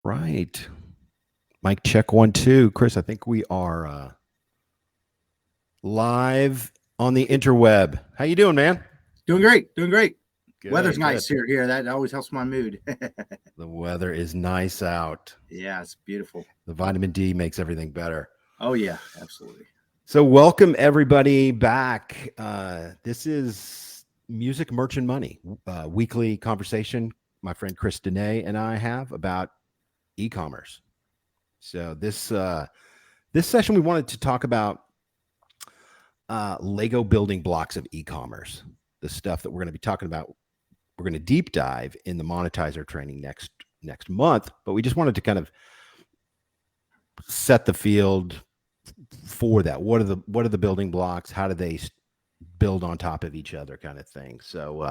Right. Mic check 1, 2. Chris, I think we are live on the interweb. How you doing, man? Doing great. Doing great. Weather's Good, good. nice here. That always helps my mood. The weather is nice out. Yeah, it's beautiful. The vitamin D makes everything better. Oh, yeah, absolutely. So welcome everybody back. This is Music Merchant Money, weekly conversation my friend Chris Dene and I have about e-commerce. So this session we wanted to talk about Lego building blocks of e-commerce, the stuff that we're going to be talking about. We're going to deep dive in the monetizer training next month, but we just wanted to kind of set the field for that. What are the building blocks? How do they build on top of each other, kind of thing? So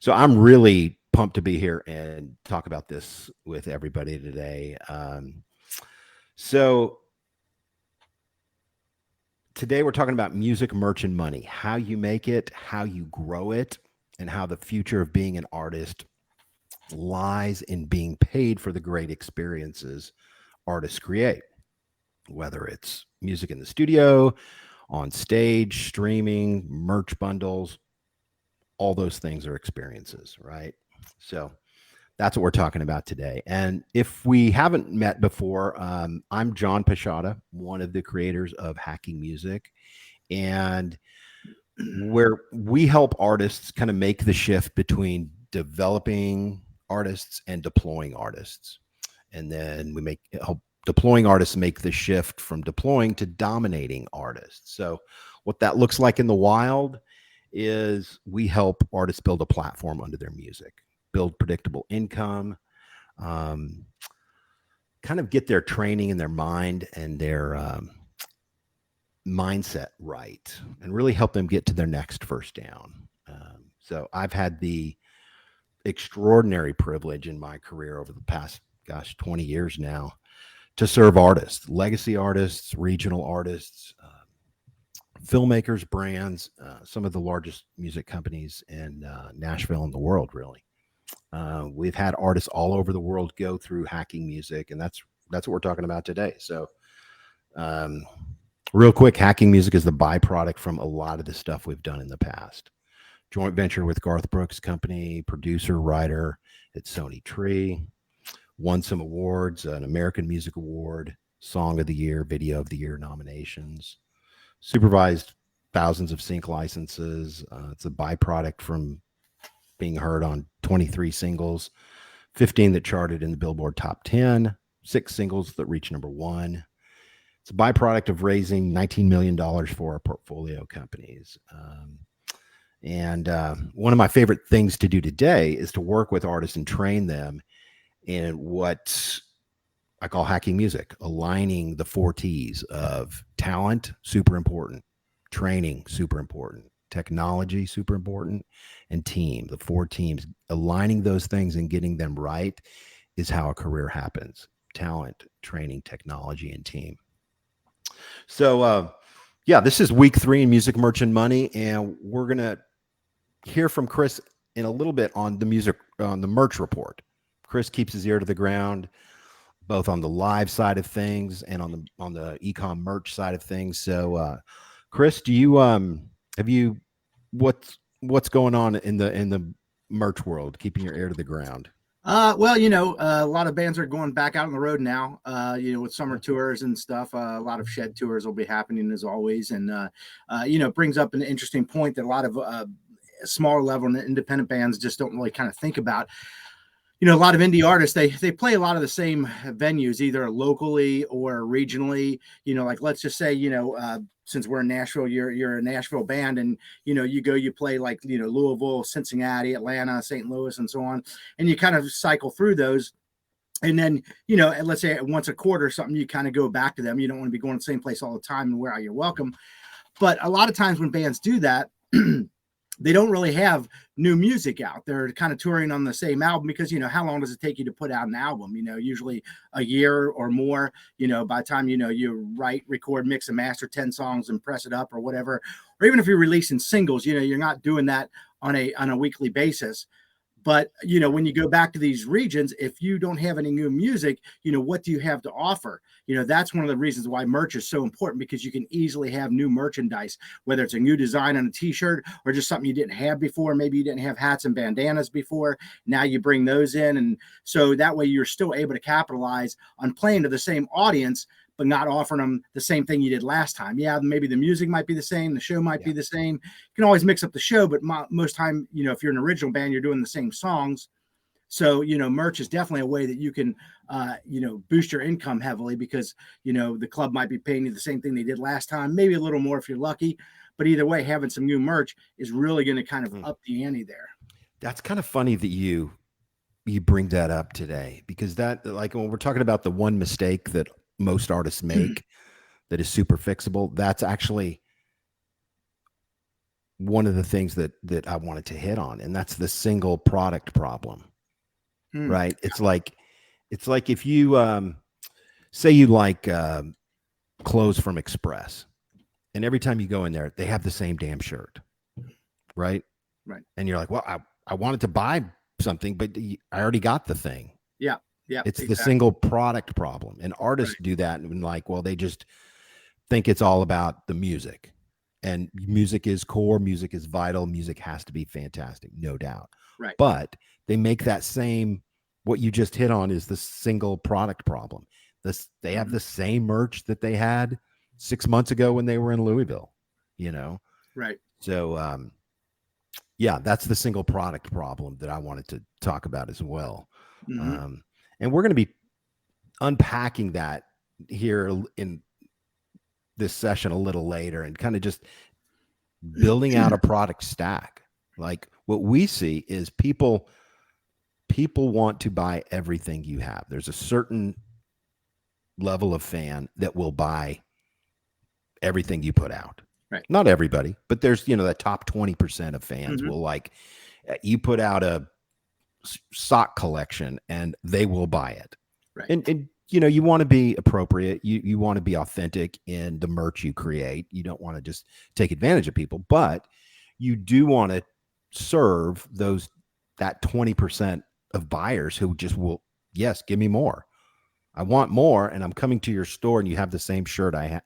I'm really pumped to be here and talk about this with everybody today. So today we're talking about music merchant money, how you make it, how you grow it, and how the future of being an artist lies in being paid for the great experiences artists create, whether it's music in the studio, on stage, streaming, merch bundles, all those things are experiences, right? So that's what we're talking about today. And if we haven't met before, I'm John Pashada, one of the creators of Hacking Music, and where we help artists kind of make the shift between developing artists and deploying artists. And then we help deploying artists make the shift from deploying to dominating artists. So what that looks like in the wild is we help artists build a platform under their music, build predictable income, kind of get their training in their mind and their mindset right, and really help them get to their next first down. So I've had the extraordinary privilege in my career over the past, 20 years now, to serve artists, legacy artists, regional artists, filmmakers, brands, some of the largest music companies in Nashville and the world, really. We've had artists all over the world go through Hacking Music, and that's what we're talking about today. So real quick, Hacking Music is the byproduct from a lot of the stuff we've done in the past. Joint venture with Garth Brooks' company, producer, writer at Sony Tree, won some awards, an American Music Award, Song of the Year, Video of the Year nominations, supervised thousands of sync licenses. It's a byproduct from being heard on 23 singles, 15 that charted in the Billboard Top 10, 6 singles that reached number 1. It's a byproduct of raising $19 million for our portfolio companies. And one of my favorite things to do today is to work with artists and train them in what I call hacking music, aligning the 4 T's of talent, super important, training, super important, technology, super important, and team, the 4 teams. Aligning those things and getting them right is how a career happens. Talent, training, technology, and team. So, this is week 3 in Music Merchant Money, and we're going to hear from Chris in a little bit on the merch report. Chris keeps his ear to the ground, both on the live side of things and on the ecom merch side of things. So, Chris, do you what's going on in the merch world? Keeping your ear to the ground. Well, a lot of bands are going back out on the road now, with summer tours and stuff. A lot of shed tours will be happening as always. And, it brings up an interesting point that a lot of smaller level and independent bands just don't really kind of think about. A lot of indie artists, they play a lot of the same venues, either locally or regionally. Like let's just say, since we're in Nashville, you're a Nashville band, and you play like Louisville, Cincinnati, Atlanta, St. Louis, and so on, and you kind of cycle through those. And then, let's say once a quarter or something, you kind of go back to them. You don't want to be going to the same place all the time and where you're welcome. But a lot of times when bands do that, they don't really have new music out. They're kind of touring on the same album because, how long does it take you to put out an album? Usually a year or more, by the time, you write, record, mix and master 10 songs and press it up or whatever. Or even if you're releasing singles, you're not doing that on a weekly basis. But when you go back to these regions, if you don't have any new music, what do you have to offer? That's one of the reasons why merch is so important, because you can easily have new merchandise, whether it's a new design on a t-shirt or just something you didn't have before. Maybe you didn't have hats and bandanas before. Now you bring those in. And so that way you're still able to capitalize on playing to the same audience, but not offering them the same thing you did last time. Yeah, maybe the music might be the same, the show might be the same. You can always mix up the show, but most time, if you're an original band, you're doing the same songs. So, merch is definitely a way that you can, boost your income heavily, because, the club might be paying you the same thing they did last time, maybe a little more if you're lucky. But either way, having some new merch is really going to kind of up the ante there. That's kind of funny that you bring that up today, because that, like, when we're talking about the one mistake that most artists make that is super fixable, that's actually one of the things that I wanted to hit on, and that's the single product problem. Right? It's like if you say you like clothes from Express, and every time you go in there, they have the same damn shirt, right? Right. And you're like, well, I wanted to buy something, but I already got the thing. Yeah. Yeah. It's the single product problem. And artists do that, and like, well, they just think it's all about the music. And music is core, music is vital, music has to be fantastic, no doubt. Right. But they make that same, what you just hit on is the single product problem. They have the same merch that they had 6 months ago when they were in Louisville, Right. So yeah, that's the single product problem that I wanted to talk about as well. And we're going to be unpacking that here in this session a little later, and kind of just building out a product stack. Like, what we see is people want to buy everything you have. There's a certain level of fan that will buy everything you put out. Right. Not everybody, but there's, that top 20% of fans will, like, you put out a sock collection and they will buy it. Right. And you want to be appropriate. You want to be authentic in the merch you create. You don't want to just take advantage of people, but you do want to serve that 20% of buyers who just will, yes, give me more. I want more. And I'm coming to your store and you have the same shirt that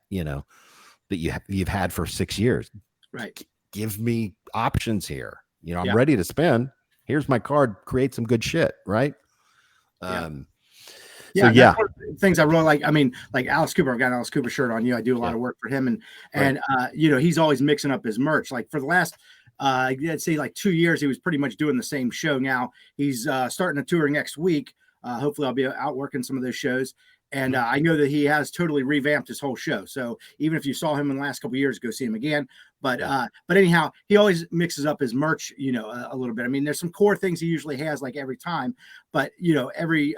you've had for 6 years. Right. Give me options here. I'm ready to spend. Here's my card. Create some good shit. Right. Yeah, so one of the things I really like. I mean, like Alice Cooper, I've got an Alice Cooper shirt on. I do a lot of work for him, and he's always mixing up his merch. Like, for the last, I'd say, like 2 years, he was pretty much doing the same show. Now he's starting a tour next week. Hopefully, I'll be out working some of those shows. And I know that he has totally revamped his whole show. So even if you saw him in the last couple of years, go see him again. But anyhow, he always mixes up his merch, a little bit. I mean, there's some core things he usually has, like, every time, but every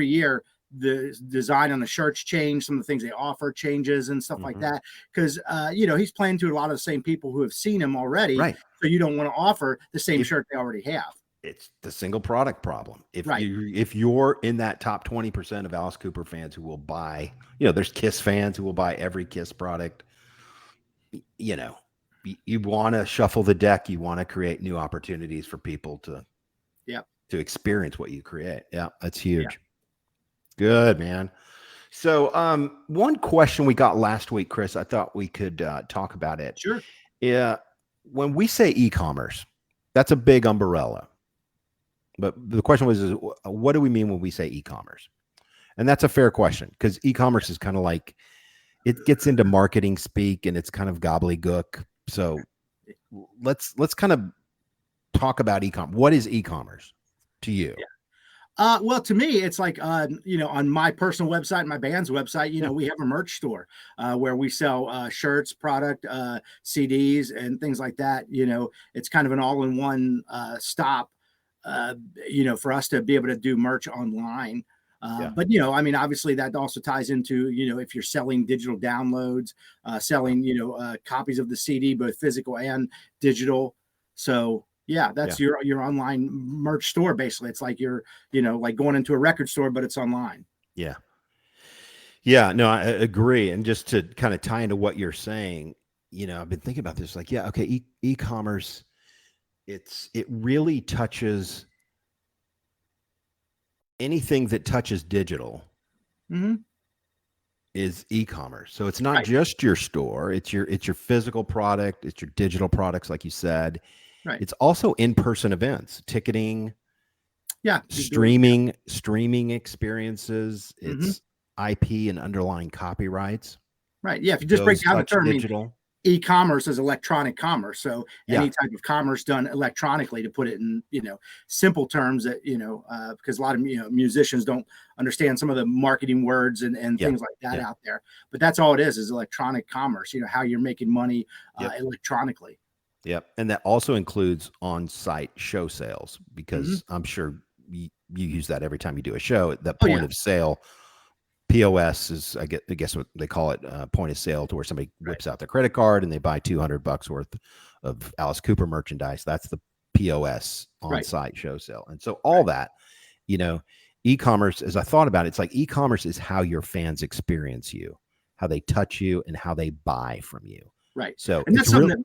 year, the design on the shirts change, some of the things they offer changes and stuff like that, because he's playing to a lot of the same people who have seen him already, right? So you don't want to offer the same shirt they already have. It's the single product problem. If you're in that top 20% of Alice Cooper fans who will buy, there's Kiss fans who will buy every Kiss product. You want to shuffle the deck. You want to create new opportunities for people to experience what you create. Yeah, that's huge. Good, man. So one question we got last week, Chris, I thought we could talk about it. Sure. Yeah. When we say e-commerce, that's a big umbrella. But the question was, what do we mean when we say e-commerce? And that's a fair question, because e-commerce is kind of like, it gets into marketing speak and it's kind of gobbledygook. So let's kind of talk about e-commerce. What is e-commerce to you? Well, to me, it's like, on my personal website, my band's website, we have a merch store where we sell shirts, product, CDs, and things like that. It's kind of an all-in-one stop, for us to be able to do merch online. But, I mean, obviously that also ties into, if you're selling digital downloads, selling, copies of the CD, both physical and digital. So that's your online merch store. Basically, it's like you're, like going into a record store, but it's online. Yeah, no, I agree. And just to kind of tie into what you're saying, I've been thinking about this, like, okay, e-commerce, it really touches anything that touches digital Hmm. is e-commerce. So it's not Right. just your store, it's your physical product, it's your digital products like you said. Right. It's also in-person events, ticketing, Yeah. You do it. streaming experiences, Hmm. it's IP and underlying copyrights. Right. Yeah. If you just break Those down the touch term, I mean, digital. e-commerce is electronic commerce. So Yeah. any type of commerce done electronically, to put it in, simple terms, that, because a lot of, musicians don't understand some of the marketing words and Yeah. things like that Yeah. out there. But that's all it is electronic commerce, how you're making money Yep. electronically. Yep. And that also includes on-site show sales Hmm. because I'm sure you use that every time you do a show. That Oh, point yeah. of sale, POS is, I guess what they call it, point of sale, to where somebody Right. whips out their credit card and they buy $200 worth of Alice Cooper merchandise. That's the POS Right. on-site show sale. And so all Right. that, you know, e-commerce, as I thought about it, it's like e-commerce is how your fans experience you, how they touch you, and how they buy from you. Right. So And it's that's something real. that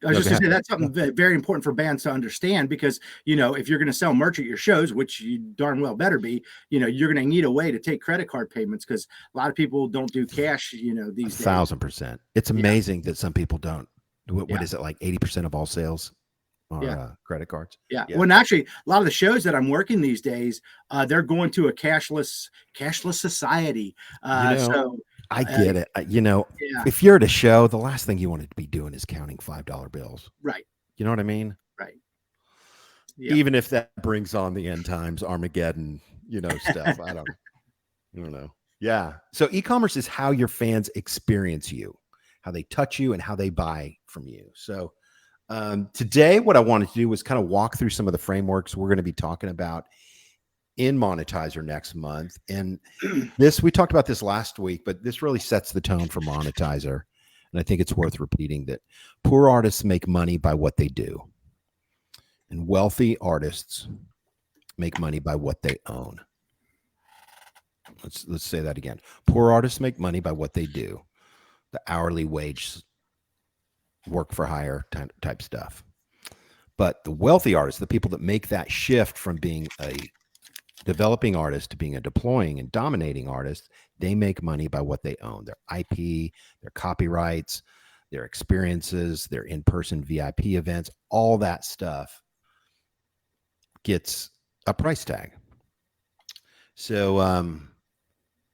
I was No, just go going to ahead. say, that's something very important for bands to understand, because, if you're going to sell merch at your shows, which you darn well better be, you're going to need a way to take credit card payments, because a lot of people don't do cash, A these days. 1,000%. It's Yeah. amazing that some people don't. What Yeah. is it, like 80% of all sales are Yeah. credit cards? Yeah. Yeah. When actually, a lot of the shows that I'm working these days, they're going to a cashless society. You know, So, I uh, get it. yeah. If you're at a show, the last thing you want to be doing is counting $5 bills. Right. You know what I mean? Right. Yep. Even if that brings on the end times, Armageddon, stuff. I don't know. Yeah. So e-commerce is how your fans experience you, how they touch you, and how they buy from you. So today, what I wanted to do was kind of walk through some of the frameworks we're going to be talking about in Monetizer next month. And we talked about this last week, but this really sets the tone for Monetizer. And I think it's worth repeating that poor artists make money by what they do, and wealthy artists make money by what they own. Let's say that again. Poor artists make money by what they do, the hourly wage, work for hire type stuff. But the wealthy artists, the people that make that shift from being a developing artist to being a deploying and dominating artist, they make money by what they own: their IP, their copyrights, their experiences, their in-person VIP events. All that stuff gets a price tag. So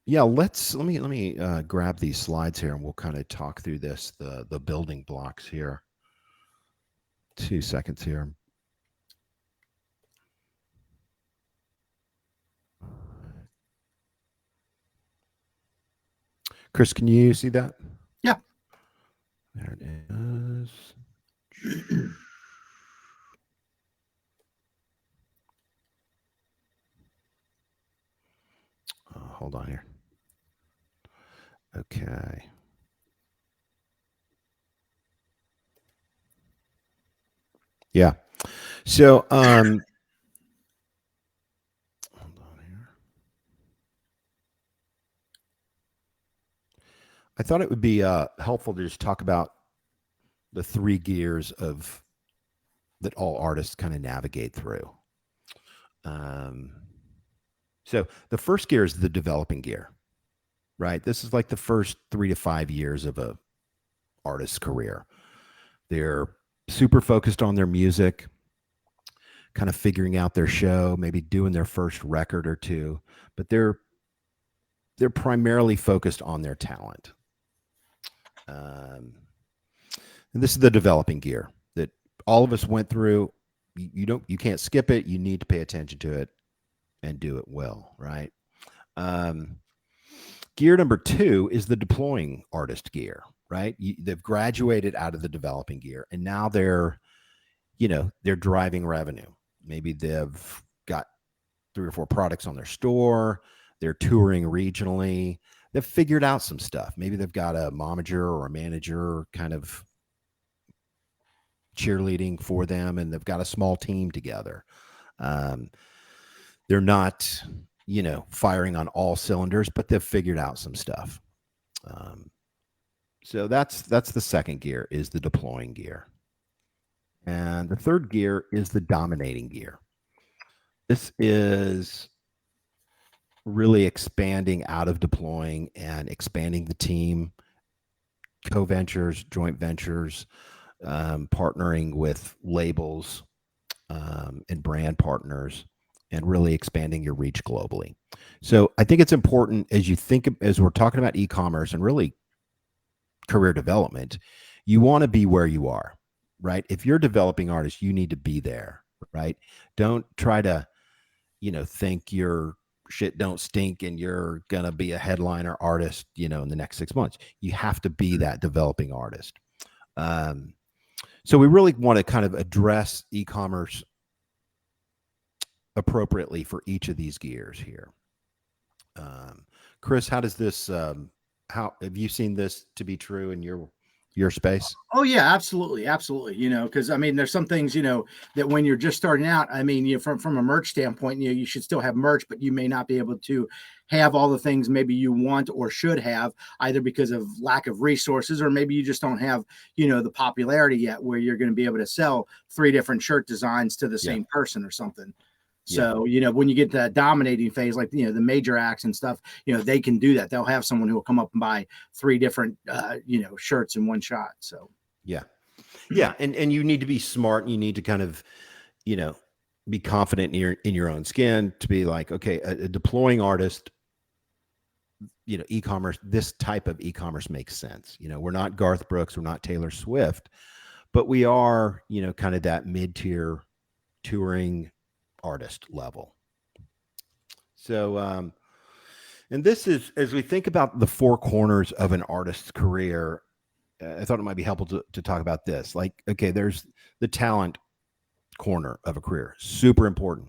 yeah, let me grab these slides here and we'll kind of talk through the building blocks here. 2 seconds here. Chris, can you see that? Yeah. There it is. Hold on here. Okay. Yeah. So, hold on here. I thought it would be helpful to just talk about the three gears of that all artists kind of navigate through. Um, so the first gear is the developing gear, right? This is like the first 3 to 5 years of a artist's career. They're super focused on their music, kind of figuring out their show, maybe doing their first record or two, but they're primarily focused on their talent. Um, and this is the developing gear that all of us went through. You can't skip it. You need to pay attention to it and do it well, right? Um, Gear number 2 is the deploying artist gear, right? They've graduated out of the developing gear and now they're driving revenue. Maybe they've got 3 or 4 products on their store. They're touring regionally. They've figured out some stuff. Maybe they've got a momager or a manager kind of cheerleading for them, and they've got a small team together. Um, they're not, firing on all cylinders, but they've figured out some stuff. So that's the second gear, is the deploying gear. And the third gear is the dominating gear. This is really expanding out of deploying and expanding the team, co-ventures, joint ventures, partnering with labels and brand partners, and really expanding your reach globally. So I think it's important as you think, as we're talking about e-commerce and really career development, you want to be where you are, right? If you're a developing artist, you need to be there, right? Don't try to, think your shit don't stink and you're going to be a headliner artist, in the next 6 months. You have to be that developing artist. Um, so we really want to kind of address e-commerce appropriately for each of these gears here. Chris, how does this, how have you seen this to be true in your space? Oh yeah, absolutely, absolutely. Because I mean, there's some things that when you're just starting out, I mean, from a merch standpoint, you should still have merch, but you may not be able to have all the things maybe you want or should have, either because of lack of resources, or maybe you just don't have the popularity yet where you're going to be able to sell 3 different shirt designs to the Yeah. same person or something. Yeah. So, when you get to that dominating phase, like, the major acts and stuff, they can do that. They'll have someone who will come up and buy 3 different, shirts in one shot. So, Yeah. Yeah. And you need to be smart, and you need to kind of, be confident in your own skin to be like, okay, a deploying artist, e-commerce, this type of e-commerce makes sense. We're not Garth Brooks, we're not Taylor Swift, but we are, kind of that mid-tier touring artist level. So, and this is, as we think about the 4 corners of an artist's career, I thought it might be helpful to talk about this. Like, okay, there's the talent corner of a career, super important.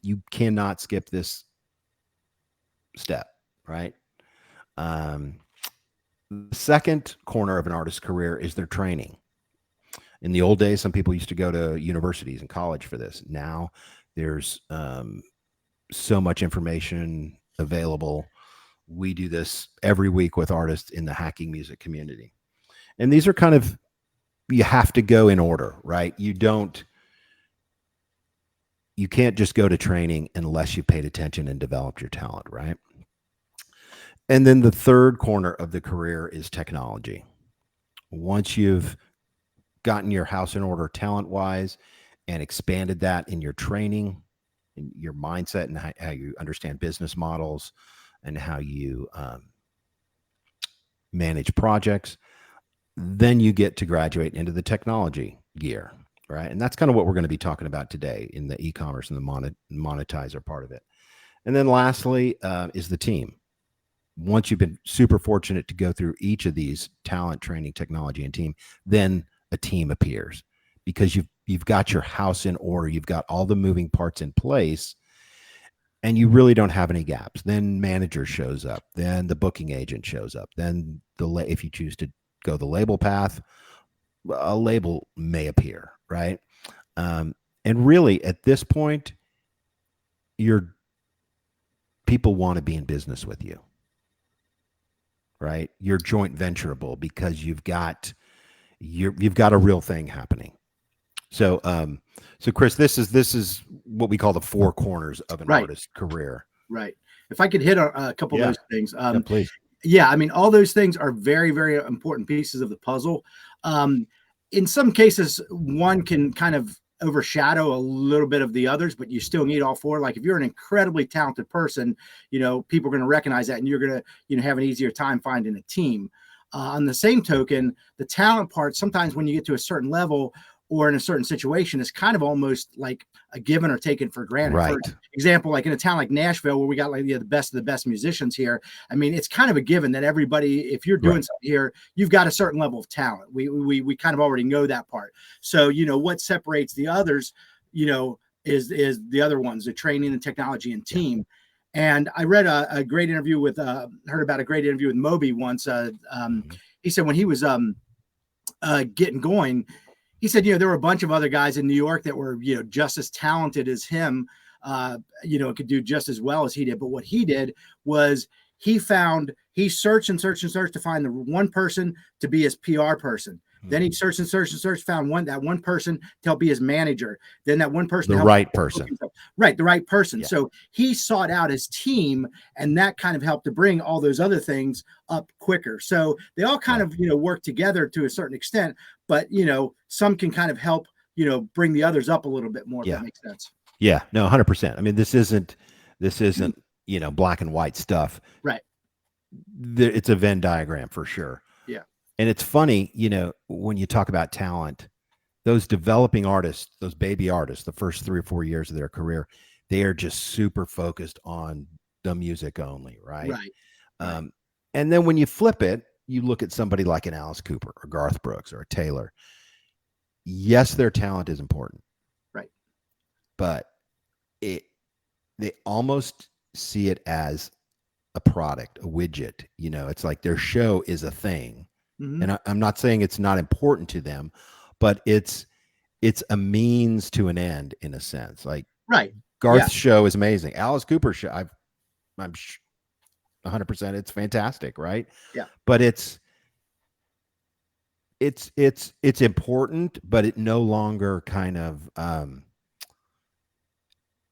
You cannot skip this step, right? The second corner of an artist's career is their training. In the old days, some people used to go to universities and college for this. Now there's so much information available. We do this every week with artists in the hacking music community. And these are kind of, you have to go in order, right? You can't just go to training unless you paid attention and developed your talent, right? And then the third corner of the career is technology. Once you've gotten your house in order talent-wise and expanded that in your training, in your mindset, and how you understand business models and how you manage projects, then you get to graduate into the technology gear, right? And that's kind of what we're going to be talking about today in the e-commerce and the monetizer part of it. And then lastly is the team. Once you've been super fortunate to go through each of these: talent, training, technology, and team, then a team appears, because you've got your house in order. You've got all the moving parts in place, and you really don't have any gaps. Then manager shows up. Then the booking agent shows up. Then if you choose to go the label path, a label may appear, right? And really, at this point, your people want to be in business with you, right? You're joint venturable because you've got a real thing happening. So, so Chris, this is what we call the 4 corners of an artist's career. Right. If I could hit a couple of those things. Yeah, please. Yeah, I mean, all those things are very, very important pieces of the puzzle. In some cases, one can kind of overshadow a little bit of the others, but you still need all 4. Like, if you're an incredibly talented person, people are going to recognize that, and you're going to, have an easier time finding a team. On the same token, the talent part, sometimes when you get to a certain level or in a certain situation, is kind of almost like a given or taken for granted. Right. For example, like in a town like Nashville, where we got like the best of the best musicians here, I mean, it's kind of a given that everybody, if you're doing something here, you've got a certain level of talent. We kind of already know that part. So, what separates the others, is the other ones, the training and technology and team. And I read a great interview with, heard about a great interview with Moby once. He said when he was getting going, he said, there were a bunch of other guys in New York that were, just as talented as him, could do just as well as he did. But what he did was he searched and searched and searched to find the one person to be his PR person. Then he searched and searched and searched, found that one person to help be his manager. Then that one person, The to help right person. Right, the right person. Yeah. So he sought out his team, and that kind of helped to bring all those other things up quicker. So they all kind of, work together to a certain extent, but some can kind of help, bring the others up a little bit more, if that makes sense. Yeah, no, 100%. I mean, this isn't, black and white stuff. Right. It's a Venn diagram for sure. Yeah. And it's funny, when you talk about talent, those developing artists, those baby artists, the first 3 or 4 years of their career, they are just super focused on the music only, right? Right. And then when you flip it, you look at somebody like an Alice Cooper or Garth Brooks or a Taylor. Yes, their talent is important. Right. But they almost see it as a product, a widget. It's like their show is a thing. Mm-hmm. And I'm not saying it's not important to them, but it's a means to an end in a sense. Like Garth's show is amazing. Alice Cooper's show, I'm 100%. It's fantastic, right? Yeah. But it's important, but it no longer kind of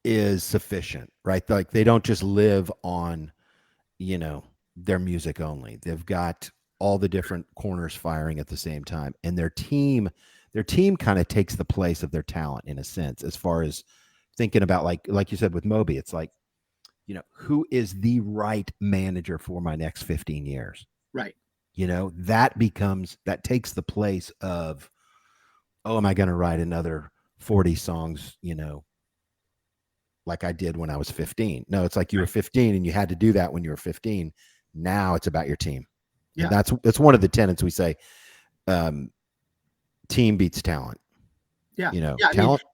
is sufficient, right? Like they don't just live on, their music only. They've got all the different corners firing at the same time, and their team kind of takes the place of their talent in a sense, as far as thinking about like you said with Moby. It's like, who is the right manager for my next 15 years? Right. That takes the place of, oh, am I going to write another 40 songs, like I did when I was 15? No, it's like you were 15 and you had to do that when you were 15. Now it's about your team. Yeah. And that's one of the tenets we say, team beats talent. Yeah.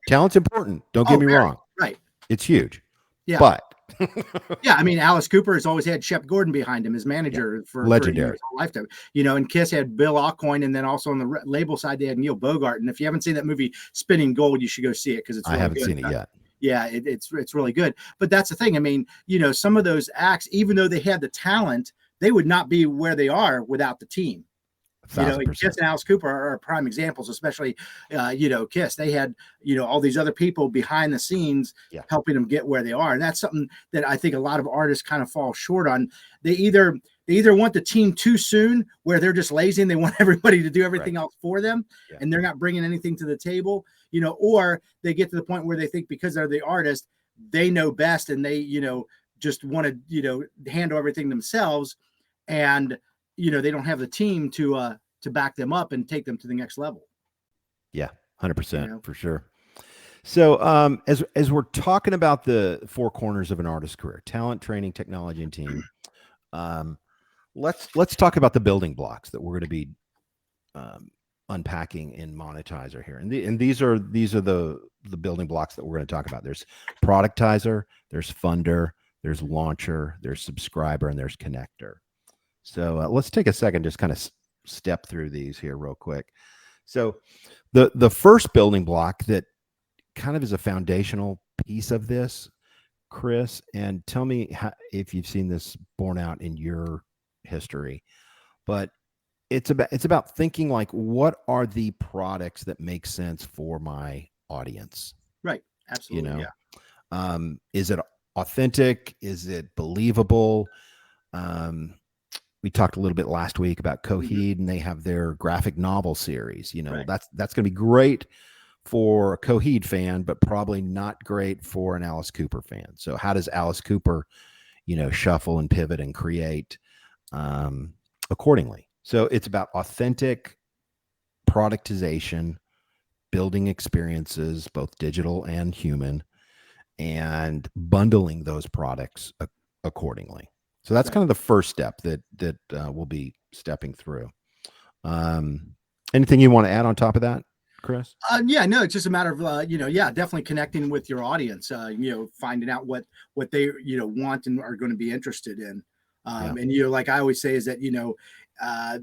Talent's important. Don't get me wrong. Right. It's huge. Yeah. But yeah, I mean, Alice Cooper has always had Shep Gordon behind him as manager for legendary his whole lifetime. And Kiss had Bill Aucoin, and then also on the label side they had Neil Bogart. And if you haven't seen that movie Spinning Gold, you should go see it because it's. Really I haven't seen it yet. Yeah, it's really good. But that's the thing. I mean, some of those acts, even though they had the talent, they would not be where they are without the team. Kiss and Alice Cooper are prime examples, especially, Kiss. They had, all these other people behind the scenes helping them get where they are. And that's something that I think a lot of artists kind of fall short on. They either want the team too soon, where they're just lazy and they want everybody to do everything else for them, and they're not bringing anything to the table, or they get to the point where they think because they're the artist, they know best and they, just want to, handle everything themselves. And they don't have the team to back them up and take them to the next level. Yeah, 100% for sure. So as we're talking about the 4 corners of an artist's career: talent, training, technology, and team, let's talk about the building blocks that we're going to be unpacking in Monetizer here. And these are the building blocks that we're going to talk about. There's productizer, there's funder, there's launcher, there's subscriber, and there's connector. So let's take a second, just kind of step through these here real quick. So the first building block that kind of is a foundational piece of this, Chris, and tell me if you've seen this borne out in your history, but it's about thinking like, what are the products that make sense for my audience? Right. Absolutely. Is it authentic? Is it believable? We talked a little bit last week about Coheed, and they have their graphic novel series. That's going to be great for a Coheed fan, but probably not great for an Alice Cooper fan. So how does Alice Cooper, shuffle and pivot and create accordingly? So it's about authentic productization, building experiences, both digital and human, and bundling those products accordingly. So that's kind of the first step that we'll be stepping through. Anything you want to add on top of that, Chris? No, it's just a matter of, definitely connecting with your audience, finding out what they, want and are going to be interested in. And, like I always say is that,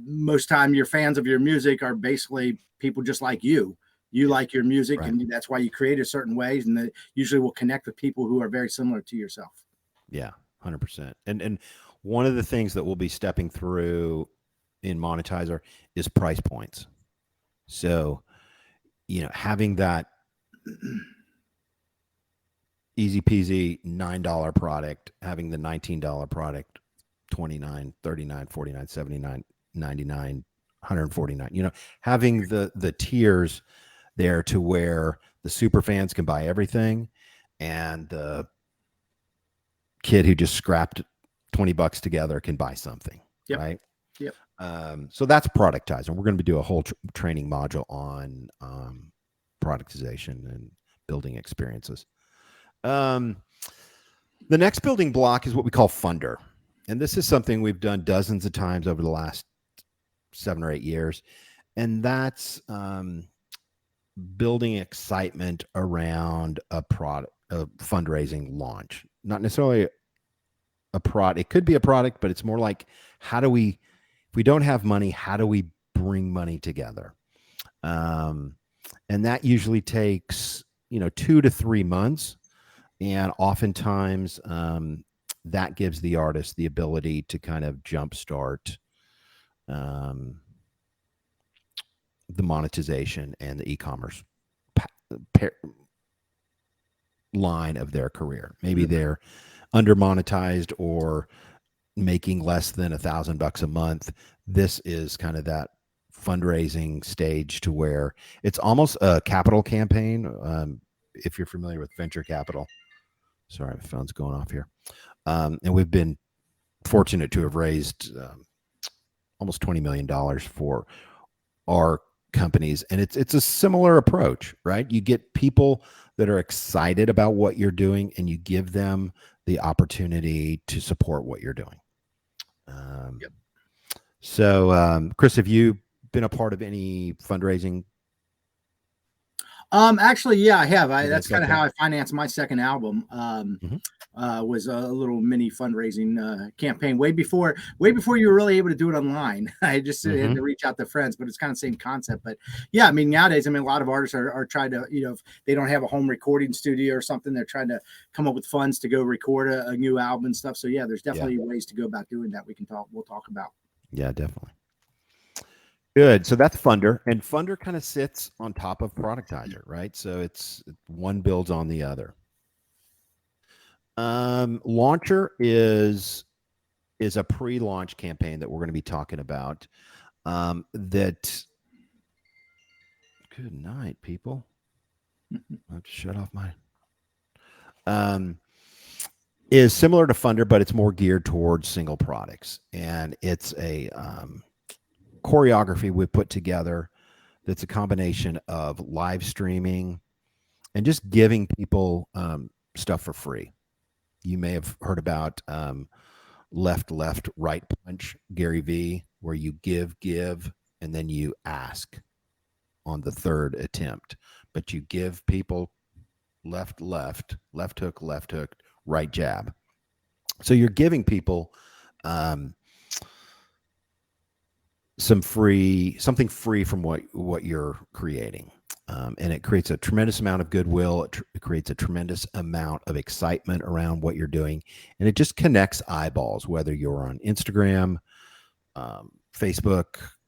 most time your fans of your music are basically people just like you. You like your music, and that's why you create a certain way, and that usually will connect with people who are very similar to yourself. Yeah. 100%. And one of the things that we'll be stepping through in Monetizer is price points. So, having that easy peasy $9 product, having the $19 product, 29, 39, 49, 79, 99, 149, having the tiers there to where the super fans can buy everything and the kid who just scrapped $20 together can buy something, Yep. right? Yep. So that's productizing. We're going to do a whole training module on productization and building experiences. The next building block is what we call funder. And this is something we've done dozens of times over the last 7 or 8 years. And that's building excitement around a product, a fundraising launch. Not necessarily a product. It could be a product, but it's more like, if we don't have money, how do we bring money together? And that usually takes, 2 to 3 months. And oftentimes that gives the artist the ability to kind of jumpstart the monetization and the e-commerce line of their career. Maybe they're under monetized or making less than $1,000 a month. This is kind of that fundraising stage to where it's almost a capital campaign. If you're familiar with venture capital, sorry, my phone's going off here. And we've been fortunate to have raised almost $20 million for our companies. And it's a similar approach, right? You get people that are excited about what you're doing and you give them the opportunity to support what you're doing. Yep. So, Chris, have you been a part of any fundraising? Actually, yeah, I have. That's Events kind like of how that? I financed my second album. Was a little mini fundraising campaign way before you were really able to do it online. I just had to reach out to friends, but it's kind of the same concept. But yeah, I mean, nowadays, I mean, a lot of artists are trying to, if they don't have a home recording studio or something, they're trying to come up with funds to go record a new album and stuff. So yeah, there's definitely ways to go about doing that. We'll talk about. Yeah, definitely. Good. So that's Funder, and Funder kind of sits on top of Productizer, right? So it's one builds on the other. Launcher is a pre-launch campaign that we're going to be talking about. That. Good night, people. I have to shut off my. Is similar to Funder, but it's more geared towards single products, and it's a choreography we put together that's a combination of live streaming and just giving people stuff for free. You may have heard about left, right punch, Gary V, where you give, and then you ask on the third attempt. But you give people left hook, right jab. So you're giving people something free from what you're creating. And it creates a tremendous amount of goodwill. It creates a tremendous amount of excitement around what you're doing. And it just connects eyeballs, whether you're on Instagram, Facebook,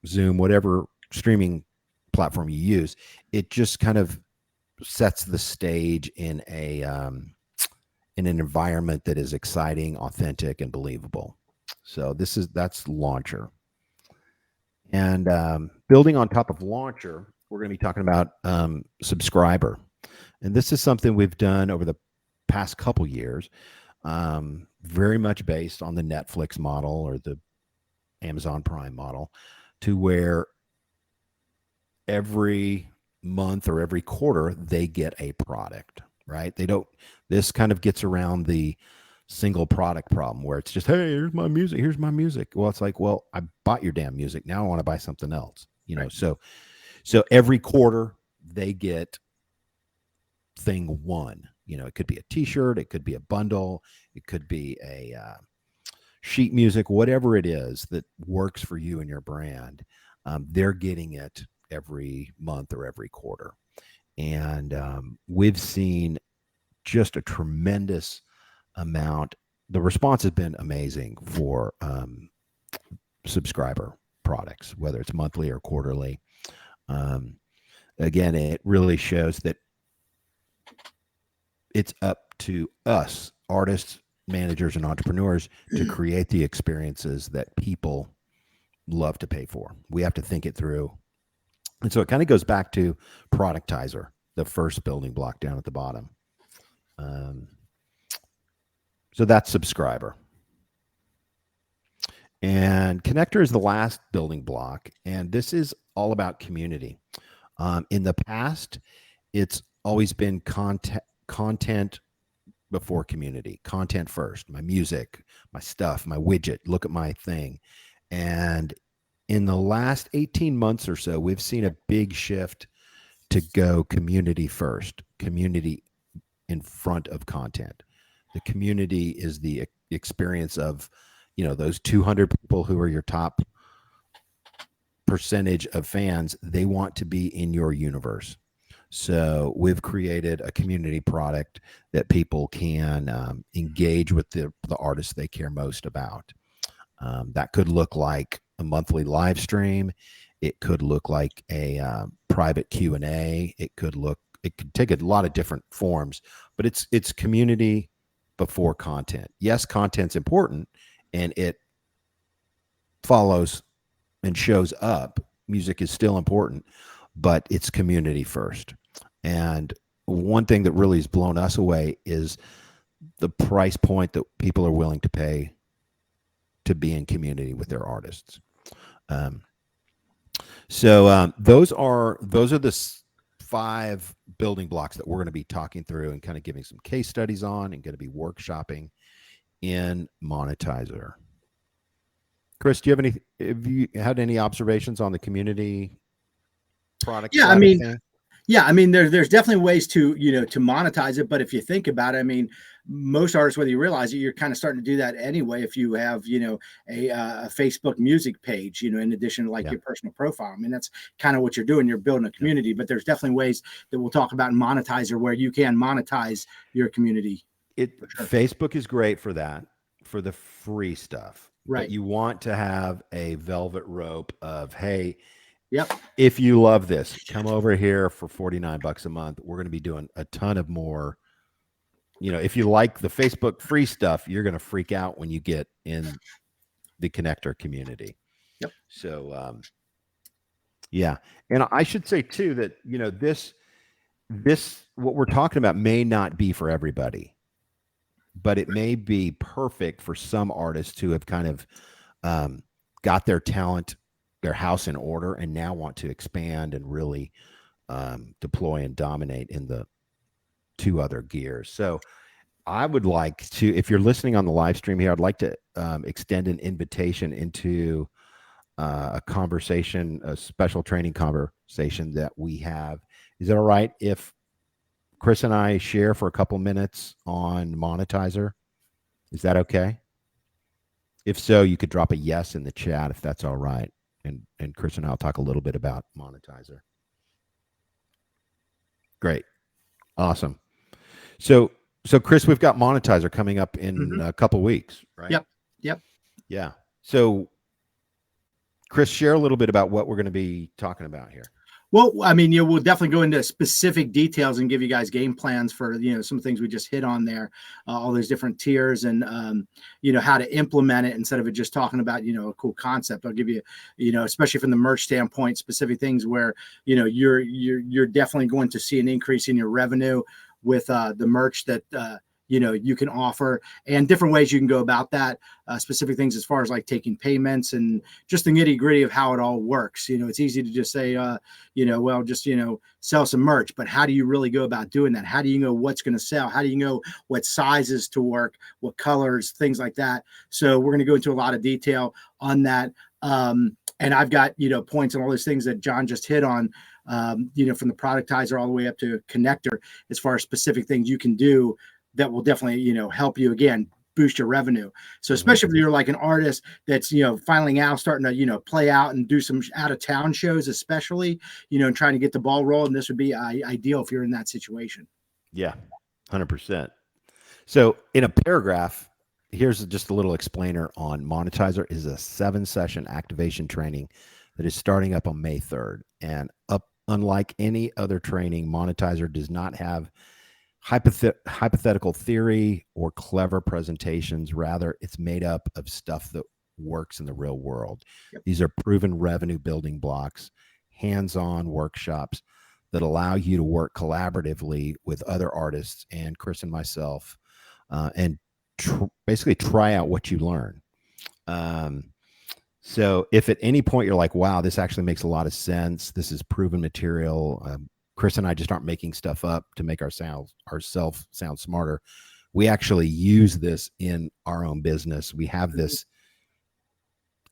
Zoom, whatever streaming platform you use. It just kind of sets the stage in an environment that is exciting, authentic, and believable. So that's Launcher. And building on top of Launcher, we're going to be talking about Subscriber. And this is something we've done over the past couple years, very much based on the Netflix model or the Amazon Prime model, to where every month or every quarter they get a product, right? This kind of gets around the single product problem where it's just, hey, here's my music. Well, it's like, well, I bought your damn music. Now I want to buy something else, right. So every quarter they get thing one. It could be a t-shirt, it could be a bundle, it could be a sheet music, whatever it is that works for you and your brand. They're getting it every month or every quarter. And we've seen just a tremendous amount. The response has been amazing for Subscriber products, whether it's monthly or quarterly. Um, Again, it really shows that it's up to us, artists, managers, and entrepreneurs, to create the experiences that people love to pay for. We have to think it through. And so it kind of goes back to productizer, the first building block down at the bottom. Um, so that's subscriber. And connector is the last building block. And this is all about community. In the past, it's always been content before community, content first, my music, my stuff, my widget, look at my thing. And in the last 18 months or so, we've seen a big shift to go community first, community in front of content. The community is the experience of, those 200 people who are your top percentage of fans. They want to be in your universe. So we've created a community product that people can engage with the artists they care most about. That could look like a monthly live stream. It could look like a private Q&A. It could take a lot of different forms, but it's community before content. Yes, content's important, and it follows and shows up. Music is still important, but it's community first. And one thing that really has blown us away is the price point that people are willing to pay to be in community with their artists. So those are the 5 building blocks that we're going to be talking through and kind of giving some case studies on, and going to be workshopping in Monetizer. Chris, have you had any observations on the community product Yeah, side of things? Yeah, I mean, there's definitely ways to to monetize it, but if you think about it, I mean, most artists, whether you realize it, you're kind of starting to do that anyway. If you have a Facebook music page, in addition to like your personal profile, I mean, that's kind of what you're doing. You're building a community, but there's definitely ways that we'll talk about in Monetizer where you can monetize your community. Sure. Facebook is great for that, for the free stuff, right? But you want to have a velvet rope of, hey, yep, if you love this, come over here for $49 a month. We're going to be doing a ton of more. If you like the Facebook free stuff, you're going to freak out when you get in the connector community. Yep. So, yeah. And I should say too that, this, what we're talking about may not be for everybody, but it may be perfect for some artists who have kind of got their talent, their house in order, and now want to expand and really deploy and dominate in the 2 other gears. So I would like to, if you're listening on the live stream here, I'd like to extend an invitation into a conversation, a special training conversation that we have. Is it all right if Chris and I share for a couple minutes on Monetizer? Is that okay? If so, you could drop a yes in the chat if that's all right. And Chris and I will talk a little bit about Monetizer. Great. Awesome. So Chris, we've got Monetizer coming up in a couple weeks, right? Yep. Yeah. So Chris, share a little bit about what we're going to be talking about here. Well, I mean, we'll definitely go into specific details and give you guys game plans for, some things we just hit on there, all those different tiers and, how to implement it instead of it just talking about, a cool concept. I'll give you, especially from the merch standpoint, specific things where, you're definitely going to see an increase in your revenue with the merch that, you can offer, and different ways you can go about that, specific things as far as like taking payments and just the nitty gritty of how it all works. It's easy to just say, well, just, sell some merch, but how do you really go about doing that? How do you know what's going to sell? How do you know what sizes to work, what colors, things like that? So we're going to go into a lot of detail on that. And I've got, points on all those things that John just hit on, from the productizer all the way up to connector, as far as specific things you can do that will definitely, help you, again, boost your revenue. So especially if you're like an artist that's, finally now starting to, play out and do some out of town shows, especially, and trying to get the ball rolling, this would be ideal if you're in that situation. Yeah, 100%. So in a paragraph, here's just a little explainer on Monetizer. Is a 7-session activation training that is starting up on May 3rd. And unlike any other training, Monetizer does not have hypothetical theory or clever presentations. Rather, it's made up of stuff that works in the real world. Yep. These are proven revenue building blocks, hands-on workshops that allow you to work collaboratively with other artists and Chris and myself, and basically try out what you learn. So if at any point you're like, wow, this actually makes a lot of sense, this is proven material, Chris and I just aren't making stuff up to make ourselves sound smarter. We actually use this in our own business. We have this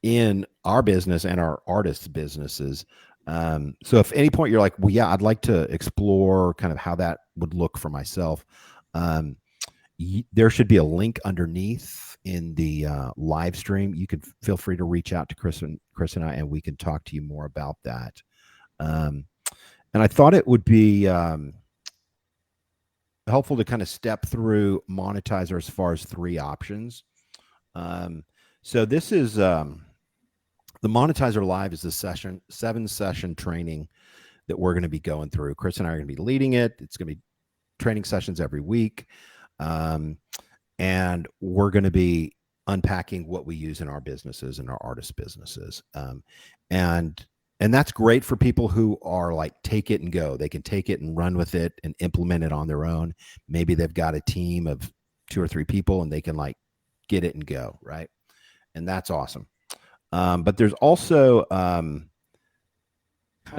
in our business and our artists' businesses. So if at any point you're like, well, yeah, I'd like to explore kind of how that would look for myself, there should be a link underneath in the live stream. You can feel free to reach out to Chris and I, and we can talk to you more about that. And I thought it would be helpful to kind of step through Monetizer as far as 3 options. So this is the Monetizer Live is the 7-session training that we're going to be going through. Chris and I are going to be leading it. It's going to be training sessions every week. And we're going to be unpacking what we use in our businesses and our artist businesses. And that's great for people who are like, take it and go. They can take it and run with it and implement it on their own. Maybe they've got a team of 2 or 3 people and they can like get it and go, right? And that's awesome. But there's also kind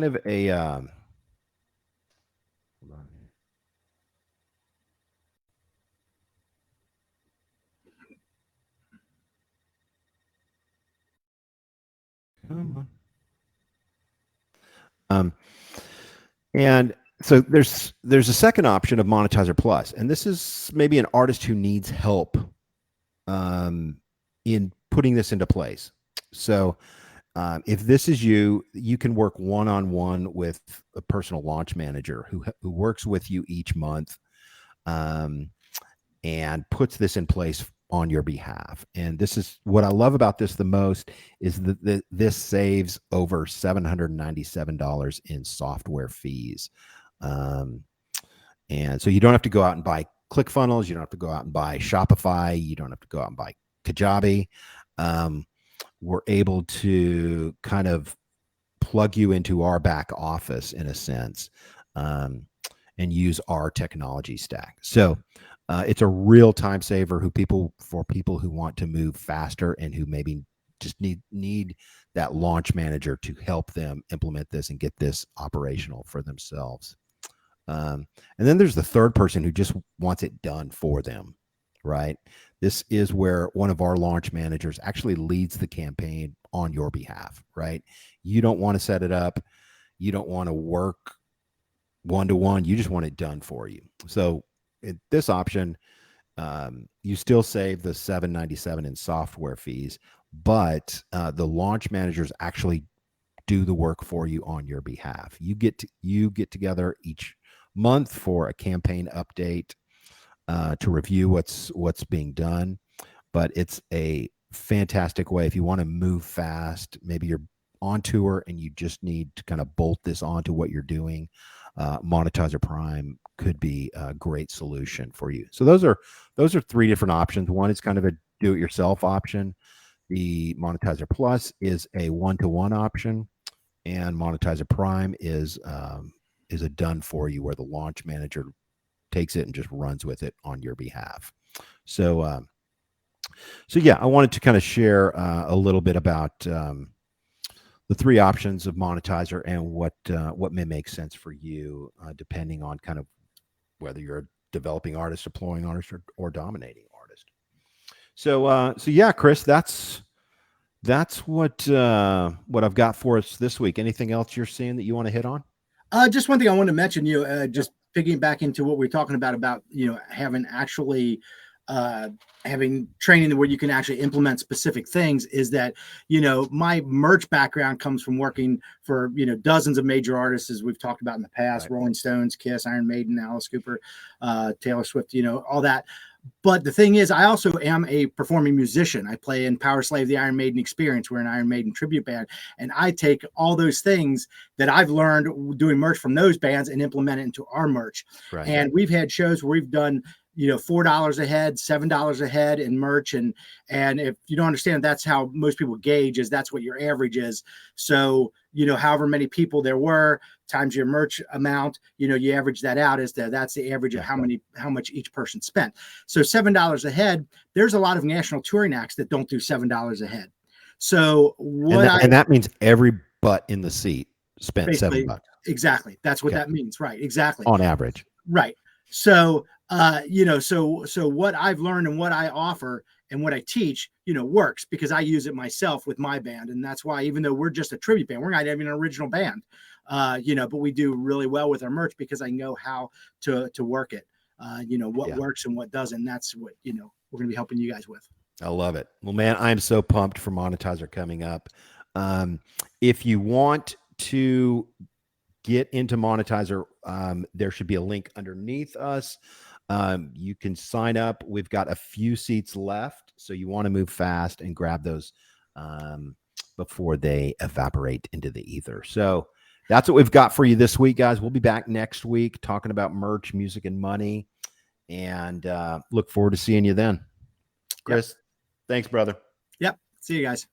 of a hold on. Come on. And so there's a second option of Monetizer Plus, and this is maybe an artist who needs help in putting this into place. So if this is you, you can work one-on-one with a personal launch manager who works with you each month and puts this in place on your behalf. And this is what I love about this the most, is that this saves over $797 in software fees. And so you don't have to go out and buy ClickFunnels. You don't have to go out and buy Shopify. You don't have to go out and buy Kajabi. We're able to kind of plug you into our back office in a sense, and use our technology stack. So it's a real time saver for people who want to move faster and who maybe just need that launch manager to help them implement this and get this operational for themselves. And then there's the third person who just wants it done for them, right? This is where one of our launch managers actually leads the campaign on your behalf, right? You don't want to set it up. You don't want to work one-to-one. You just want it done for you. So this option, you still save the $797 in software fees, but the launch managers actually do the work for you on your behalf. You get together each month for a campaign update to review what's being done. But it's a fantastic way if you want to move fast. Maybe you're on tour and you just need to kind of bolt this onto what you're doing. Monetizer Prime could be a great solution for you. So those are 3 different options. One is kind of a do-it-yourself option. The Monetizer Plus is a one-to-one option, and Monetizer Prime is a done for you, where the launch manager takes it and just runs with it on your behalf. So yeah, I wanted to kind of share a little bit about the 3 options of Monetizer and what may make sense for you, depending on kind of whether you're a developing artist, deploying artist, or dominating artist. So yeah, Chris, that's what I've got for us this week. Anything else you're seeing that you want to hit on? Just one thing I wanted to mention, just picking back into what we were talking about, having training where you can actually implement specific things, is that, my merch background comes from working for, dozens of major artists, as we've talked about in the past, right. Rolling Stones, Kiss, Iron Maiden, Alice Cooper, Taylor Swift, all that. But the thing is, I also am a performing musician. I play in Power Slave, the Iron Maiden Experience. We're an Iron Maiden tribute band. And I take all those things that I've learned doing merch from those bands and implement it into our merch. Right. And we've had shows where we've done, $4 a head, $7 a head in merch. And if you don't understand, that's how most people gauge, is that's what your average is. So, however many people there were times your merch amount, you average that out as that's the average of how much each person spent. So $7 a head, there's a lot of national touring acts that don't do $7 a head. So and that means every butt in the seat spent $7. Exactly. That's what that means. Right. Exactly. On average. Right. So, so what I've learned and what I offer and what I teach, works because I use it myself with my band. And that's why, even though we're just a tribute band, we're not even an original band, but we do really well with our merch because I know how to work it, what works and what doesn't. And that's what, we're going to be helping you guys with. I love it. Well, man, I'm so pumped for Monetizer coming up. If you want to get into Monetizer, there should be a link underneath us. You can sign up. We've got a few seats left, so you want to move fast and grab those before they evaporate into the ether. So that's what we've got for you this week, guys. We'll be back next week talking about merch, music, and money, and look forward to seeing you then. Chris, thanks, brother. Yep. See you guys.